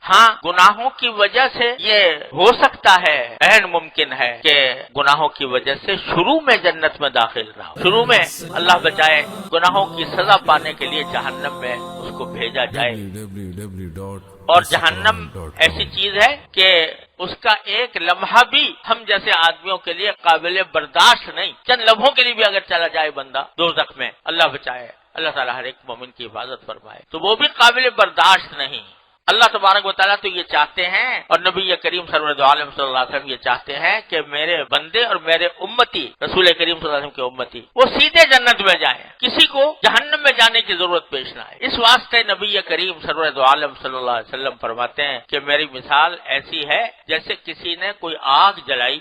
ہاں گناہوں کی وجہ سے یہ ہو سکتا ہے، عین ممکن ہے کہ گناہوں کی وجہ سے شروع میں جنت میں داخل رہا، شروع میں اللہ بچائے گناہوں کی سزا پانے کے لیے جہنم میں اس کو بھیجا جائے، اور جہنم ایسی چیز ہے کہ اس کا ایک لمحہ بھی ہم جیسے آدمیوں کے لیے قابل برداشت نہیں، چند لمحوں کے لیے بھی اگر چلا جائے بندہ دوزخ میں، اللہ بچائے، اللہ تعالیٰ ہر ایک مومن کی حفاظت فرمائے، تو وہ بھی قابل برداشت نہیں۔ اللہ تبارک و تعالیٰ تو یہ چاہتے ہیں، اور نبی کریم سرور عالم صلی اللہ علیہ وسلم یہ چاہتے ہیں کہ میرے بندے اور میرے امتی، رسول کریم صلی اللہ علیہ وسلم کے امتی، وہ سیدھے جنت میں جائیں، کسی کو جہنم میں جانے کی ضرورت پیش نہ آئے۔ اس واسطے نبی کریم سرور عالم صلی اللہ علیہ وسلم فرماتے ہیں کہ میری مثال ایسی ہے جیسے کسی نے کوئی آگ جلائی،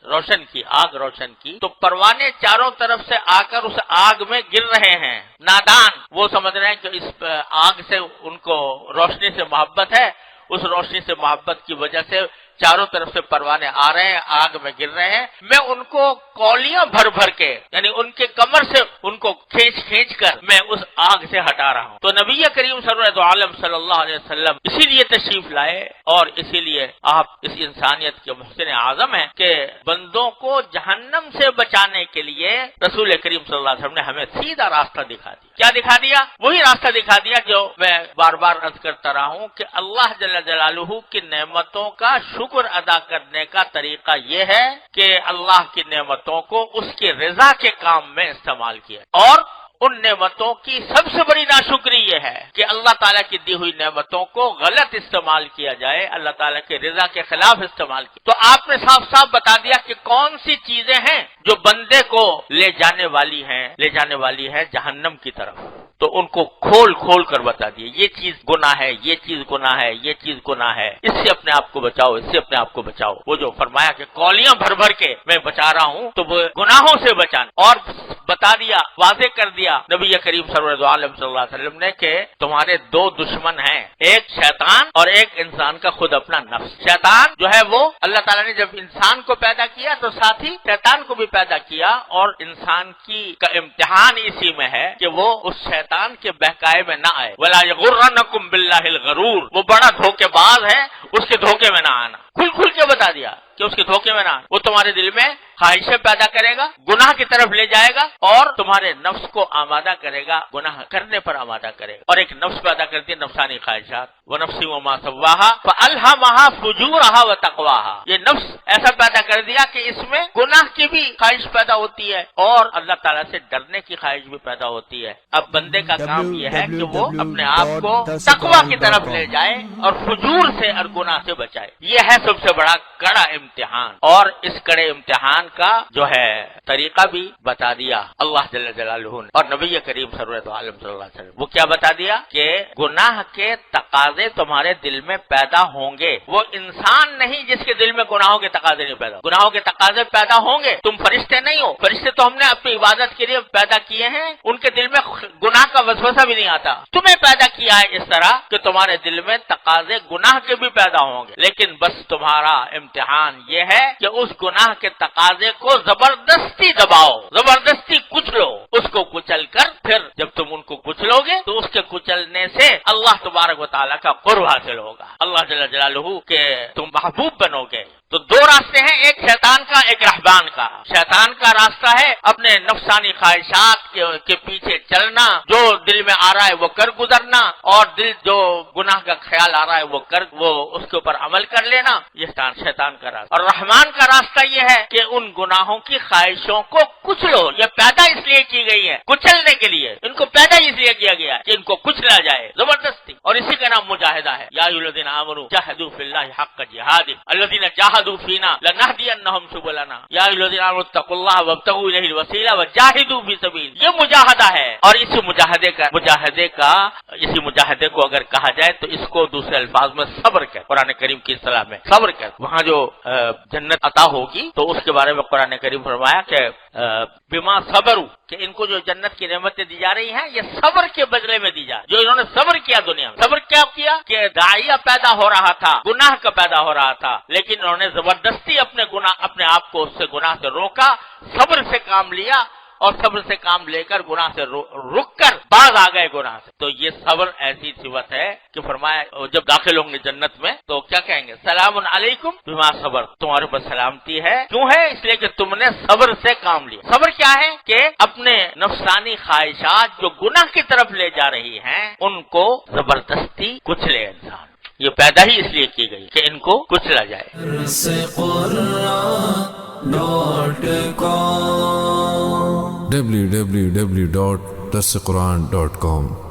روشن کی، آگ روشن کی، تو پروانے چاروں طرف سے آ کر اس آگ میں گر رہے ہیں، نادان وہ سمجھ رہے ہیں کہ اس آگ سے ان کو روشنی سے محبت ہے، اس روشنی سے محبت کی وجہ سے چاروں طرف سے پروانے آ رہے ہیں، آگ میں گر رہے ہیں، میں ان کو کولیاں بھر بھر کے، یعنی ان کے کمر سے ان کو کھینچ کر میں اس آگ سے ہٹا رہا ہوں۔ تو نبی کریم عالم صلی اللہ علیہ وسلم اسی لیے تشریف لائے، اور اسی لیے آپ اس انسانیت کے محسن اعظم ہیں کہ بندوں کو جہنم سے بچانے کے لیے رسول کریم صلی اللہ علیہ وسلم نے ہمیں سیدھا راستہ دکھا دیا۔ کیا دکھا دیا؟ وہی راستہ دکھا دیا جو میں بار بار عرض کرتا رہا ہوں کہ اللہ جل جلالہ کی نعمتوں کا شکر ادا کرنے کا طریقہ یہ ہے کہ اللہ کی نعمتوں کو اس کی رضا کے کام میں استعمال کیا، اور ان نعمتوں کی سب سے بڑی ناشکری یہ ہے کہ اللہ تعالیٰ کی دی ہوئی نعمتوں کو غلط استعمال کیا جائے، اللہ تعالیٰ کی رضا کے خلاف استعمال کیا۔ تو آپ نے صاف صاف بتا دیا کہ کون سی چیزیں ہیں جو بندے کو لے جانے والی ہے جہنم کی طرف، تو ان کو کھول کر بتا دیے، یہ چیز گناہ ہے، یہ چیز گناہ ہے، یہ چیز گناہ ہے، اس سے اپنے آپ کو بچاؤ، اس سے اپنے آپ کو بچاؤ۔ وہ جو فرمایا کہ کولیاں بھر بھر کے میں بچا رہا ہوں، تو وہ گناہوں سے بچانا، اور بتا دیا، واضح کر دیا نبی کریم سرور عالم صلی اللہ علیہ وسلم نے کہ تمہارے دو دشمن ہیں، ایک شیطان اور ایک انسان کا خود اپنا نفس۔ شیطان جو ہے وہ اللہ تعالیٰ نے جب انسان کو پیدا کیا تو ساتھ ہی شیطان کو بھی پیدا کیا، اور انسان کا امتحان اسی میں ہے کہ وہ اس شیطان کے بہکائے میں نہ آئے۔ وَلَا يَغُرَّنَّكُمْ بِاللَّهِ الْغَرُورُ، وہ بڑا دھوکے باز ہے، اس کے دھوکے میں نہ آنا۔ کھل کے بتا دیا کہ اس کے دھوکے میں نہ آنا، وہ تمہارے دل میں خواہشیں پیدا کرے گا، گناہ کی طرف لے جائے گا، اور تمہارے نفس کو آمادہ کرے گا، گناہ کرنے پر آمادہ کرے گا۔ اور ایک نفس پیدا کرتی ہے نفسانی خواہشات، وَنَفْسٍ وَمَا سَوَّاهَا فَأَلْهَمَهَا فُجُورَهَا وَتَقْوَاهَا، یہ نفس ایسا پیدا کر دیا کہ اس میں گناہ کی بھی خواہش پیدا ہوتی ہے اور اللہ تعالیٰ سے ڈرنے کی خواہش بھی پیدا ہوتی ہے۔ اب بندے کا کام یہ ہے کہ وہ اپنے آپ کو تقویٰ کی طرف لے جائے اور فجور سے اور گناہ سے بچائے۔ یہ ہے سب سے بڑا کڑا امتحان، اور اس کڑے امتحان کا جو ہے طریقہ بھی بتا دیا اللہ جل جلالہ نے، اور نبی کریم سرور عالم صلی اللہ علیہ وسلم وہ کیا بتا دیا کہ گناہ کے تقاضے تمہارے دل میں پیدا ہوں گے۔ وہ انسان نہیں جس کے دل میں گناہوں کے تقاضے نہیں پیدا، گناہوں کے تقاضے پیدا ہوں گے۔ تم فرشتے نہیں ہو، فرشتے تو ہم نے اپنی عبادت کے لیے پیدا کیے ہیں، ان کے دل میں گناہ کا وسوسہ بھی نہیں آتا۔ تمہیں پیدا کیا ہے اس طرح کہ تمہارے دل میں تقاضے گناہ کے بھی پیدا ہوں گے، لیکن بس تمہارا امتحان یہ ہے کہ اس گناہ کے تقاضے کو زبردستی دباؤ، زبردستی کچلو، اس کو کچل کر پھر جب تم ان کو کچلو گے تو اس کے کچلنے سے اللہ تبارک و تعالیٰ کا قرب حاصل ہوگا، اللہ جل جلالہ کے تم محبوب بنو گے۔ تو دو راستے ہیں، ایک شیطان کا، ایک رہبان کا۔ شیطان کا راستہ ہے اپنے نفسانی خواہشات کے پیچھے چلنا، جو دل میں آ رہا ہے وہ کر گزرنا، اور دل جو گناہ کا خیال آ رہا ہے وہ اس کے اوپر عمل کر لینا، یہ شیطان کا راستہ۔ اور رحمان کا راستہ یہ ہے کہ ان گناہوں کی خواہشوں کو کچلو، یہ پیدا اس لیے کی گئی ہے کچلنے کے لیے، ان کو پیدا اس لیے کیا گیا ہے کہ ان کو کچلا جائے زبردستی، اور اسی کا نام مجاہدہ ہے۔ یا ایھا الذین آمنوا جاہدوا فی اللہ حق جہادہ الذین جاہدوا فینا لنہدینہم سبلنا یا ایھا الذین آمنوا اتقوا اللہ وابتغوا الیہ الوسیلہ وجاہدوا فی سبیلہ، یہ مجاہدہ ہے۔ اور اسی مجاہدے کو اگر کہا جائے تو اس کو دوسرے الفاظ میں صبر کہتے، قرآن کریم کی اصطلاح میں صبر کہتے۔ وہاں جو جنت عطا ہوگی تو اس کے بارے میں قرآن کریم فرمایا کہ بما صبروا، کہ ان کو جو جنت کی نعمتیں دی جا رہی ہیں یہ صبر کے بدلے میں دی جا رہی، جو انہوں نے صبر کیا دنیا میں۔ صبر کیا کیا کہ داعیہ پیدا ہو رہا تھا، گناہ کا پیدا ہو رہا تھا، لیکن انہوں نے زبردستی اپنے آپ کو اس سے گناہ سے روکا، صبر سے کام لیا، اور صبر سے کام لے کر گناہ سے رک کر باز آ گئے گناہ سے، تو یہ صبر ایسی صفت ہے کہ فرمایا جب داخل ہوں گے جنت میں تو کیا کہیں گے؟ سلام علیکم بما صبر، تمہارے پر سلامتی ہے، کیوں ہے؟ اس لیے کہ تم نے صبر سے کام لیا۔ صبر کیا ہے؟ کہ اپنے نفسانی خواہشات جو گناہ کی طرف لے جا رہی ہیں ان کو زبردستی کچلے انسان، یہ پیدا ہی اس لیے کی گئی کہ ان کو کچلا جائے۔ www.darsequran.com